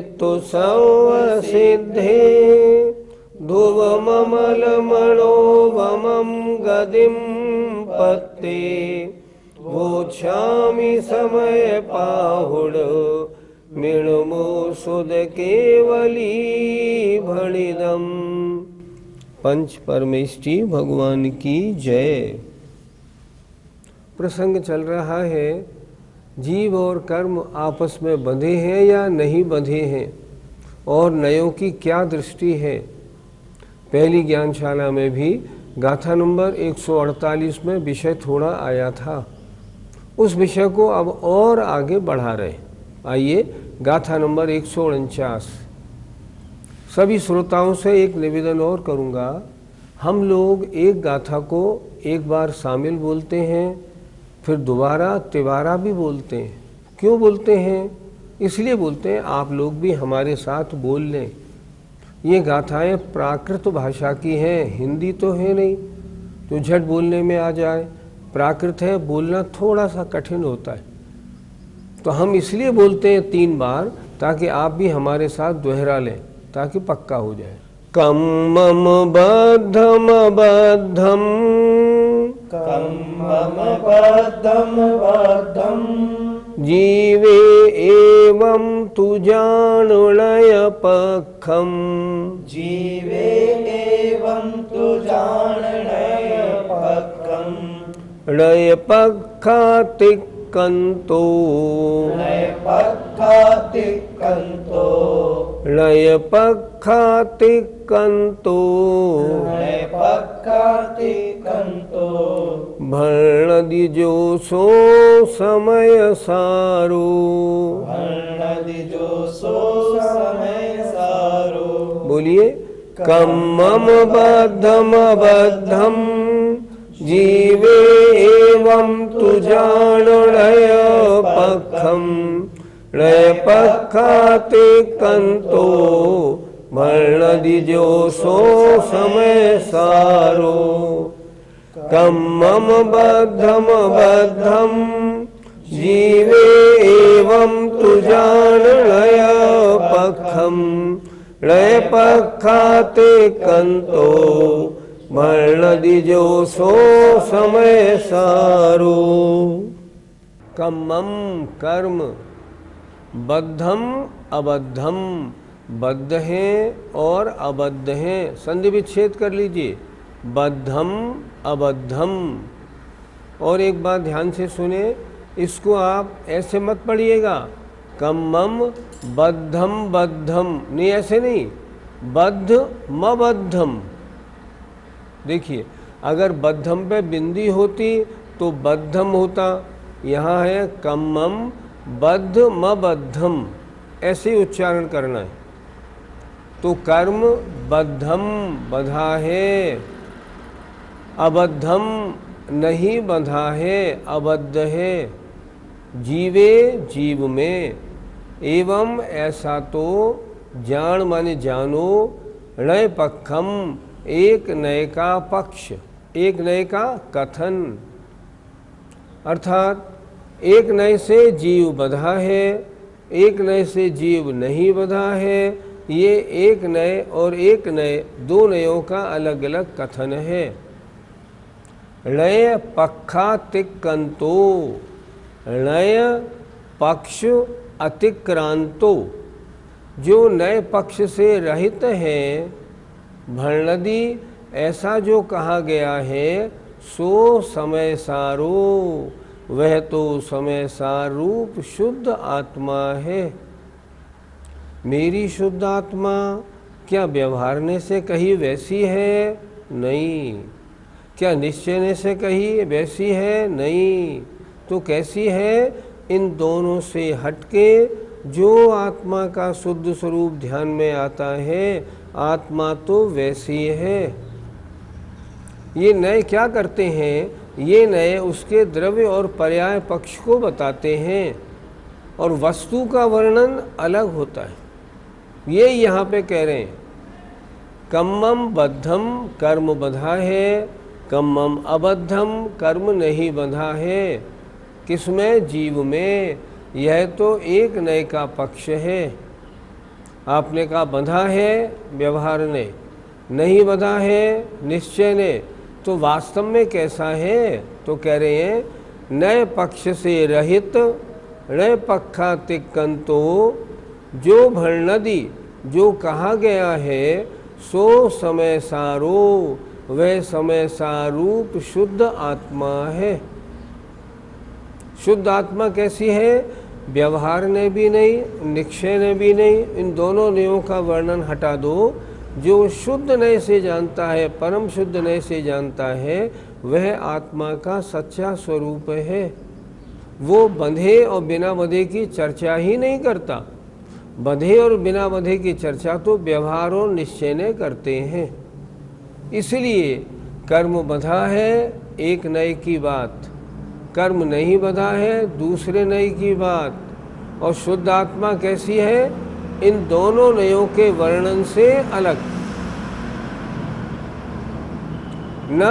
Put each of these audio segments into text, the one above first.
हेतु संसिद्धे ध्रुवममलमणोवमं गदिं पत्ते वोच्छामि समय पाहुड मृणमो सुद केवली भणिदम। पंच परमेष्टि भगवान की जय। प्रसंग चल रहा है, जीव और कर्म आपस में बंधे हैं या नहीं बंधे हैं, और नयों की क्या दृष्टि है। पहली ज्ञानशाला में भी गाथा नंबर 148 में विषय थोड़ा आया था, उस विषय को अब और आगे बढ़ा रहे। आइए गाथा नंबर 149। सभी श्रोताओं से एक निवेदन और करूंगा, हम लोग एक गाथा को एक बार शामिल बोलते हैं, फिर दोबारा तिबारा भी बोलते हैं। क्यों बोलते हैं? इसलिए बोलते हैं आप लोग भी हमारे साथ बोल लें। ये गाथाएं प्राकृत भाषा की हैं, हिंदी तो है नहीं तो झट बोलने में आ जाए। प्राकृत है, बोलना थोड़ा सा कठिन होता है, तो हम इसलिए बोलते हैं 3 बार ताकि आप भी हमारे साथ दोहरा लें, ताकि पक्का हो जाए। कम्मम बद्धम बद्धम, कम्मम बद्धम बद्धम, जीवे एवं तु जानुलय पखम, जीवे एवं तु जानुलय पखम, लय पखातिक्कन्तो, लय पखातिक्कन्तो, लय पखातिक्कन्तो, लय पखातिक्कन्तो, भर्णदिजोषो समय सारो, भर्णदिजोषो समय सारो। बोलिए। कम्मम बद्धम बद्धम, जीवे एवं तु जानुलय पखम, लय पखातिक्कन्तो, भर्णदिजोषो समय सारो। कम्मम बद्धम बद्धम, जीवे एवं तु जानुलय पखम, लय पखातिक्कन्तो, भर्णदिजोषो समय सारो। कम्मम कर्म, बद्धम अबद्धम, बद्ध हैं और अबद्ध हैं, संधि विच्छेद कर लीजिए। बद्धम अबद्धम। और एक बात ध्यान से सुने, इसको आप ऐसे मत पढ़िएगा, कम्मम बद्धम बद्धम, नहीं ऐसे नहीं, बद्ध मबद्धम। देखिए, अगर बद्धम पे बिंदी होती तो बद्धम होता, यहाँ है कम्मम बद्ध मबद्धम, ऐसे ही उच्चारण करना है। तो कर्म बद्धम बंधा है, अबद्धम नहीं बंधा है, अबद्ध है। जीवे जीव में, एवं ऐसा तो, जान माने जानो, नए पक्षम एक नए का पक्ष, एक नए का कथन, अर्थात एक नए से जीव बंधा है, एक नए से जीव नहीं बंधा है। ये एक नए और एक नए, 2 नयों का अलग अलग कथन है। लय पखातिक्कन्तो, लय पक्ष अतिक्रांतो, जो नए पक्ष से रहित है। भर्णदि ऐसा जो कहा गया है, सो समय सारो, वह तो समय सारूप शुद्ध आत्मा है। मेरी शुद्ध आत्मा क्या व्यवहारने से कहीं वैसी है? नहीं। क्या निश्चयने से कहीं वैसी है? नहीं। तो कैसी है? इन दोनों से हटके जो आत्मा का शुद्ध स्वरूप ध्यान में आता है, आत्मा तो वैसी है। ये नए क्या करते हैं? ये नए उसके द्रव्य और पर्याय पक्ष को बताते हैं और वस्तु का वर्णन अलग होता है। ये यहाँ पे कह रहे हैं, कम्मम बद्धम कर्म बंधा है, कम्मम अबद्धम कर्म नहीं बंधा है। किसमें? जीव में। यह तो एक नए का पक्ष है। आपने कहा बंधा है व्यवहार ने, नहीं बंधा है निश्चय ने, तो वास्तव में कैसा है? तो कह रहे हैं नए पक्ष से रहित नए पक्षातिक्रांतो जो भरणदी, जो कहा गया है सो समय सारो, वह समय सारूप शुद्ध आत्मा है। शुद्ध आत्मा कैसी है? व्यवहार ने भी नहीं, निश्चय ने भी नहीं, इन दोनों नयों का वर्णन हटा दो। जो शुद्ध नय से जानता है, परम शुद्ध नय से जानता है, वह आत्मा का सच्चा स्वरूप है। वो बंधे और बिना बंधे की चर्चा ही नहीं करता। बंधे और बिना बंधे की चर्चा तो व्यवहार और निश्चय ने करते हैं। इसलिए कर्म बंधा है एक नय की बात, कर्म नहीं बंधा है दूसरे नय की बात। और शुद्ध आत्मा कैसी है? इन दोनों नयों के वर्णन से अलग। न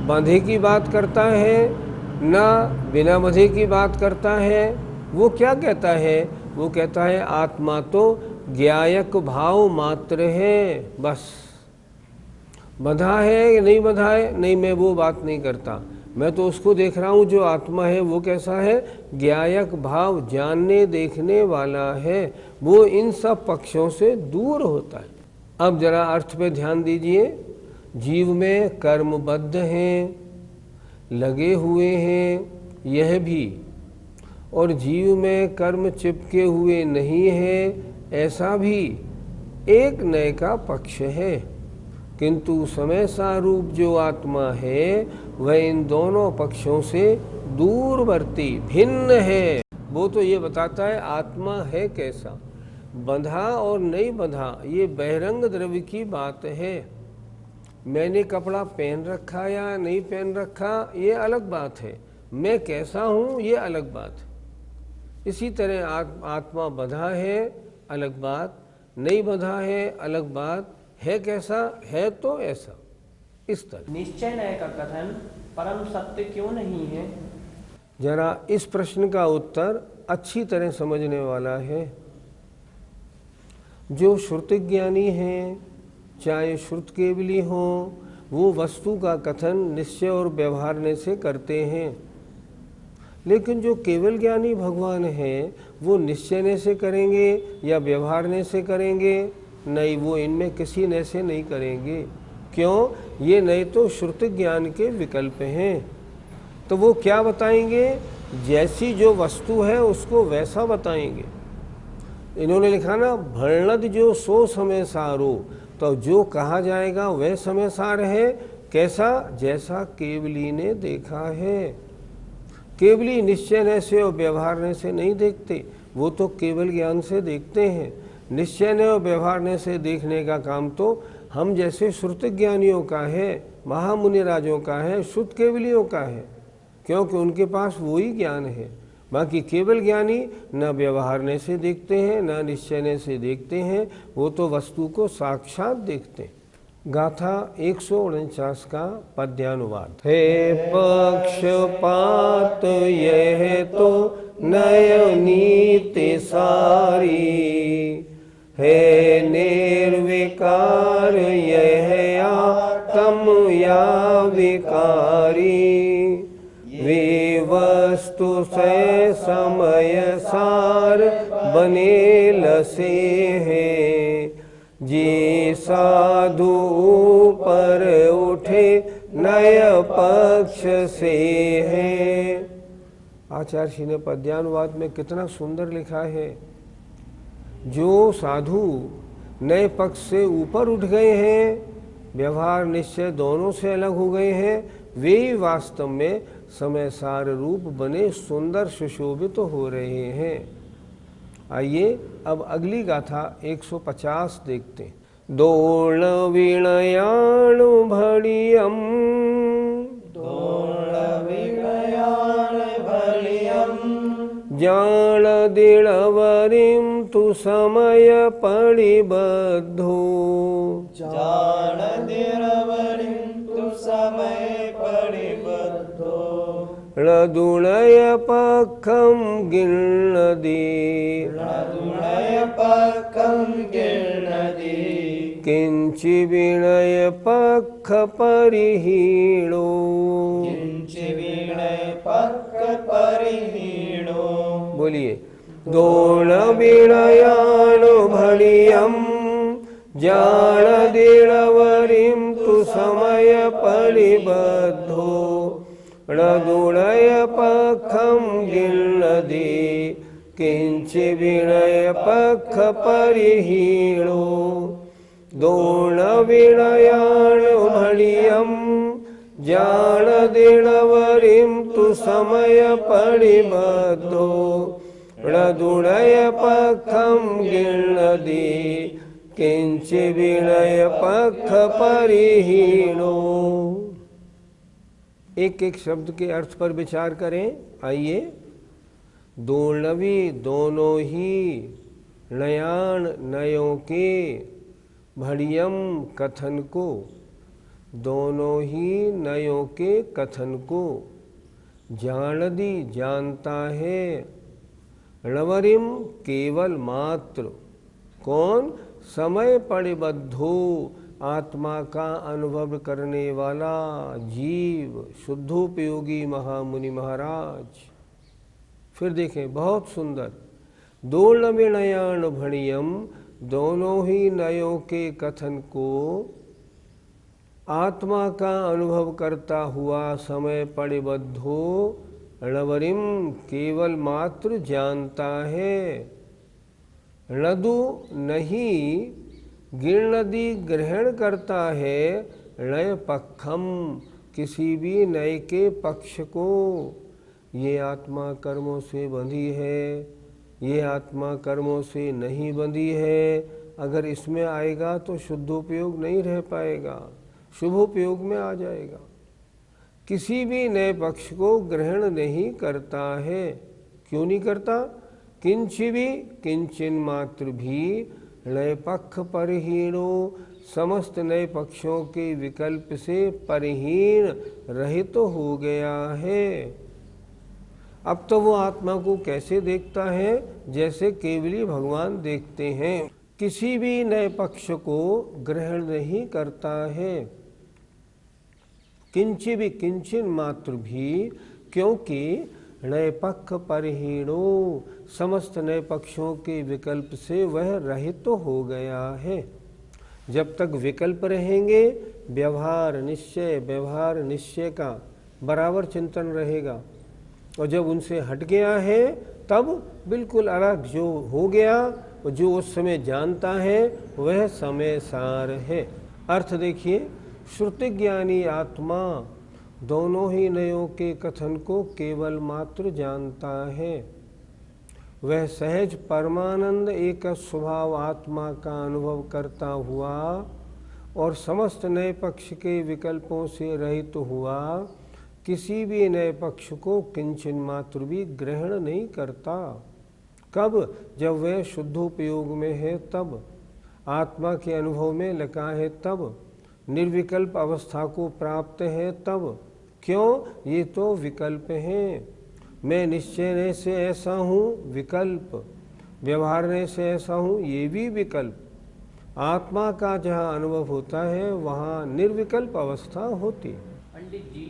बंधे की बात करता है, न बिना बंधे की बात करता है। वो क्या कहता है? वो कहता है आत्मा तो ज्ञायक भाव मात्र है, बस। बंधा है या नहीं बंधा है, नहीं, मैं वो बात नहीं करता। मैं तो उसको देख रहा हूँ जो आत्मा है वो कैसा है? ज्ञायक भाव, जानने देखने वाला है। वो इन सब पक्षों से दूर होता है। अब जरा अर्थ पे ध्यान दीजिए। जीव में कर्मबद्ध हैं, लगे हुए हैं, यह भी, और जीव में कर्म चिपके हुए नहीं है, ऐसा भी एक नए का पक्ष है। किंतु समय सारूप जो आत्मा है वह इन दोनों पक्षों से दूरवर्ती, भिन्न है। वो तो ये बताता है आत्मा है कैसा। बंधा और नहीं बंधा ये बहिरंग द्रव्य की बात है। मैंने कपड़ा पहन रखा या नहीं पहन रखा ये अलग बात है, मैं कैसा हूँ ये अलग बात है। इसी तरह आत्मा बंधा है अलग बात, नहीं बंधा है अलग बात, है कैसा है तो ऐसा। इस तरह निश्चय नय का कथन परम सत्य क्यों नहीं है? जरा इस प्रश्न का उत्तर अच्छी तरह समझने वाला है। जो श्रुति ज्ञानी हैं, चाहे श्रुत केवली हों, वो वस्तु का कथन निश्चय और व्यवहारने से करते हैं। लेकिन जो केवल ज्ञानी भगवान हैं वो निश्चयने से करेंगे या व्यवहारने से करेंगे? नहीं, वो इनमें किसी ने से नहीं करेंगे। क्यों? ये नहीं तो श्रुति ज्ञान के विकल्प हैं। तो वो क्या बताएंगे? जैसी जो वस्तु है उसको वैसा बताएंगे। इन्होंने लिखा ना भरणद जो सो समय सारो, तो जो कहा जाएगा वह समय सार है। कैसा? जैसा केवली ने देखा है। केवली निश्चय से और व्यवहारने से नहीं देखते, वो तो केवल ज्ञान से देखते हैं। निश्चय और व्यवहारने से देखने का काम तो हम जैसे श्रुति ज्ञानियों का है, महामुनि राजों का है, शुद्ध केवलियों का है, क्योंकि उनके पास वही ज्ञान है। बाकी केवल ज्ञानी न व्यवहारने से देखते हैं न निश्चयने से देखते हैं, वो तो वस्तु को साक्षात देखते हैं। गाथा 149 का पद्यानुवाद। हे पक्षपात यह तो नय नीति सारी, है निर्विकार यह आत्म या विकारी। वे वस्तु से समय सार बने लसे हैं, जी साधु ऊपर उठे नय पक्ष से है। आचार्य श्री ने पद्यानुवाद में कितना सुंदर लिखा है। जो साधु नए पक्ष से ऊपर उठ गए हैं, व्यवहार निश्चय दोनों से अलग हो गए हैं, वे ही वास्तव में समय सार रूप बने सुंदर सुशोभित तो हो रहे हैं। आइए अब अगली गाथा 150 देखते हैं। दोण विणयाण भड़ियम, दोण विणयान भलियम, जान दिणवरिम तु समय परिबद्धो। जान दिणवरिम तु समय परिबद्धो। णदुणय पखम गिन्नदी णदुणय पक्कं गिर्नदि किंचि विनय पख परिहीणो किंचि विनय पक्क परिहीणो। बोलिए दोण विनयानु भणियम जान दिणवरिम तु समय परिबद्धो णदुणय पखम गिन्नदी किंचि विनय पख परिहीणो दोण विनयानु भणियम जान दिणवरिम तु समय परिबद्धो णदुणय पखम गिन्नदी किंचि विनय पख परिहीणो। एक एक शब्द के अर्थ पर विचार करें। आइए, दोनवी दोनों ही, नयान नयों के, भड़ियम कथन को, दोनों ही नयों के कथन को, जानदी जानता है, णवरिम केवल मात्र, कौन? समय परिबद्धो आत्मा का अनुभव करने वाला जीव, शुद्धोपयोगी महामुनि महाराज। फिर देखें, बहुत सुंदर, दोलविनयान भणियम, दोनों ही नयों के कथन को आत्मा का अनुभव करता हुआ समय परिबद्धो णवरिम केवल मात्र जानता है, णदु नहीं गिर्नदी ग्रहण करता है, नय पक्षम किसी भी नए के पक्ष को। ये आत्मा कर्मों से बंधी है, ये आत्मा कर्मों से नहीं बंधी है। अगर इसमें आएगा तो शुद्धोपयोग नहीं रह पाएगा, शुभोपयोग में आ जाएगा। किसी भी नए पक्ष को ग्रहण नहीं करता है। क्यों नहीं करता? किंचि भी, किंचिन मात्र भी, नए पक्ष परिहीणो, समस्त नए पक्षों के विकल्प से परिहीण रहित तो हो गया है। अब तो वो आत्मा को कैसे देखता है? जैसे केवली भगवान देखते हैं। किसी भी नए पक्ष को ग्रहण नहीं करता है, किंचि भी, किंचिन मात्र भी, क्योंकि नए पक्ष परिहीणो, समस्त नए पक्षों के विकल्प से वह रहित तो हो गया है। जब तक विकल्प रहेंगे, व्यवहार निश्चय का बराबर चिंतन रहेगा, और जब उनसे हट गया है तब बिल्कुल अलग जो हो गया, और जो उस समय जानता है वह समय सार है। अर्थ देखिए, श्रुति ज्ञानी आत्मा दोनों ही नयों के कथन को केवल मात्र जानता है। वह सहज परमानंद एक स्वभाव आत्मा का अनुभव करता हुआ और समस्त नए पक्ष के विकल्पों से रहित हुआ किसी भी नए पक्ष को किंचन मात्र भी ग्रहण नहीं करता। कब? जब वह शुद्धोपयोग में है तब, आत्मा के अनुभव में लगा है तब, निर्विकल्प अवस्था को प्राप्त है तब। क्यों? ये तो विकल्प हैं। मैं निश्चय से ऐसा हूँ, विकल्प, व्यवहार से ऐसा हूँ, ये भी विकल्प। आत्मा का जहाँ अनुभव होता है वहाँ निर्विकल्प अवस्था होती। पंडित जी,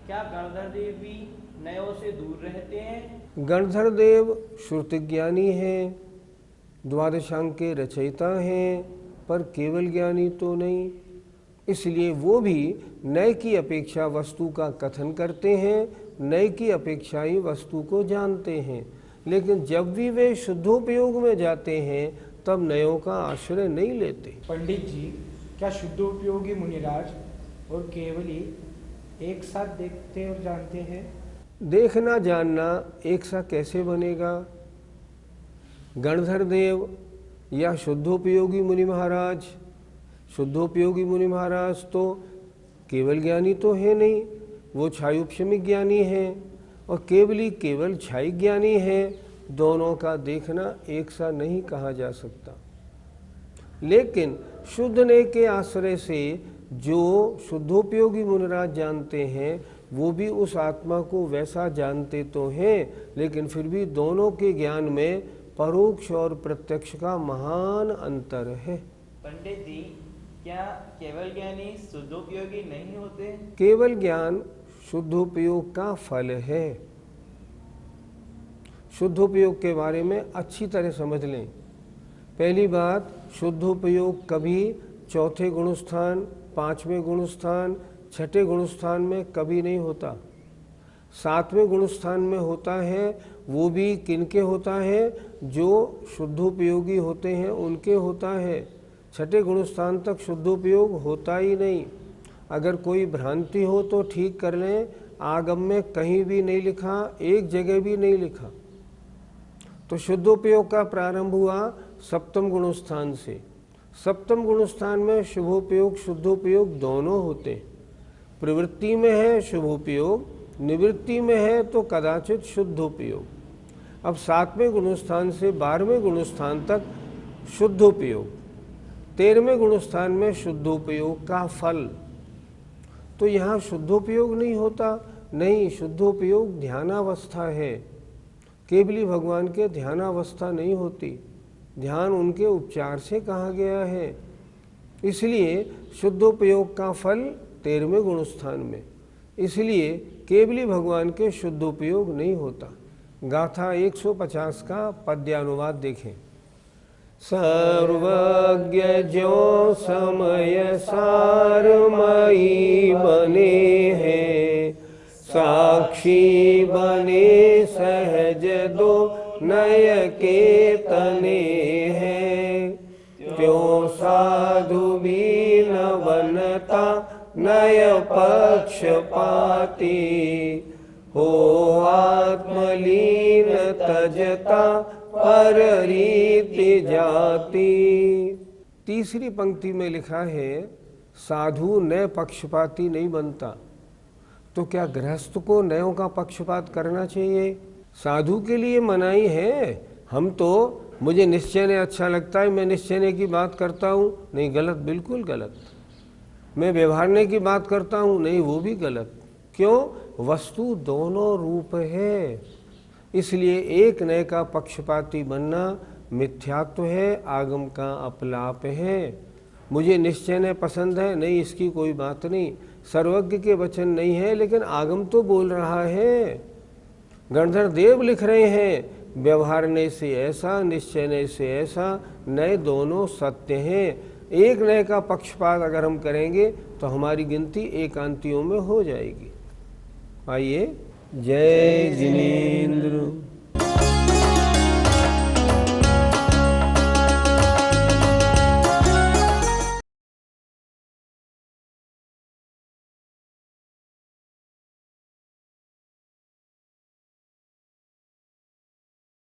क्या गणधर देव भी नयों से दूर रहते हैं? गणधर देव श्रुतिज्ञानी हैं, द्वादशांग के रचयिता हैं, पर केवल ज्ञानी तो नहीं। इसलिए वो भी नए की अपेक्षा वस्तु का कथन करते हैं, नए की अपेक्षा ही वस्तु को जानते हैं। लेकिन जब भी वे शुद्धोपयोग में जाते हैं तब नयों का आश्रय नहीं लेते। पंडित जी, क्या शुद्धोपयोगी मुनिराज और केवली एक साथ देखते और जानते हैं? देखना जानना एक सा कैसे बनेगा? गणधर देव या शुद्धोपयोगी मुनि महाराज? शुद्धोपयोगी मुनि महाराज तो केवल ज्ञानी तो है नहीं, वो छायुपशमिक ज्ञानी हैं, और केवली केवल छायिक ज्ञानी है। दोनों का देखना एक सा नहीं कहा जा सकता। लेकिन शुद्ध ने के आश्रय से जो शुद्धोपयोगी मुनिराज जानते हैं वो भी उस आत्मा को वैसा जानते तो हैं, लेकिन फिर भी दोनों के ज्ञान में परोक्ष और प्रत्यक्ष का महान अंतर है। पंडित जी, क्या केवल ज्ञानी शुद्धोपयोगी नहीं होते? केवल ज्ञान शुद्धोपयोग का फल है। शुद्धोपयोग के बारे में अच्छी तरह समझ लें। पहली बात, शुद्धोपयोग कभी चौथे गुणस्थान, पांचवें गुणस्थान, छठे गुणस्थान में कभी नहीं होता। सातवें गुणस्थान में होता है, वो भी किनके होता है? जो शुद्धोपयोगी होते हैं उनके होता है। छठे गुणस्थान तक शुद्धोपयोग होता ही नहीं। अगर कोई भ्रांति हो तो ठीक कर लें, आगम में कहीं भी नहीं लिखा, एक जगह भी नहीं लिखा। तो शुद्धोपयोग का प्रारंभ हुआ सप्तम गुणस्थान से। सप्तम गुणस्थान में शुभोपयोग शुद्धोपयोग दोनों होते। प्रवृत्ति में है शुभोपयोग, निवृत्ति में है तो कदाचित शुद्धोपयोग। अब सातवें गुणस्थान से 12वें गुणस्थान तक शुद्धोपयोग, 13वें गुणस्थान में शुद्धोपयोग का फल। तो यहाँ शुद्धोपयोग नहीं होता, नहीं, शुद्धोपयोग ध्यानावस्था है। केवली भगवान के ध्यानावस्था नहीं होती, ध्यान उनके उपचार से कहा गया है। इसलिए शुद्धोपयोग का फल 13वें गुणस्थान में, इसलिए केवली भगवान के शुद्धोपयोग नहीं होता। गाथा 150 का पद्यानुवाद देखें। सर्वज्ञ जो समय सारमयी बने हैं, साक्षी बने सहज दो नय के तने हैं, त्यों साधु भी न बनता नय पक्षपाती, हो आत्मलीन तजता पर रीति जाति। तीसरी पंक्ति में लिखा है साधु नय पक्षपाती नहीं बनता। तो क्या गृहस्थ को नयों का पक्षपात करना चाहिए? साधु के लिए मनाही है। हम तो, मुझे निश्चय ने अच्छा लगता है, मैं निश्चय ने की बात करता हूँ, नहीं, गलत, बिल्कुल गलत। मैं व्यवहारने की बात करता हूँ, नहीं, वो भी गलत। क्यों? वस्तु दोनों रूप है, इसलिए एक नए का पक्षपाती बनना मिथ्यात्व है, आगम का अपलाप है। मुझे निश्चय ने पसंद है, नहीं, इसकी कोई बात नहीं। सर्वज्ञ के वचन नहीं है, लेकिन आगम तो बोल रहा है। गणधर देव लिख रहे हैं, व्यवहारने से ऐसा, निश्चयने से ऐसा, नए दोनों सत्य हैं। एक नए का पक्षपात अगर हम करेंगे तो हमारी गिनती एकांतियों में हो जाएगी। आइए, जय जिनेंद्र।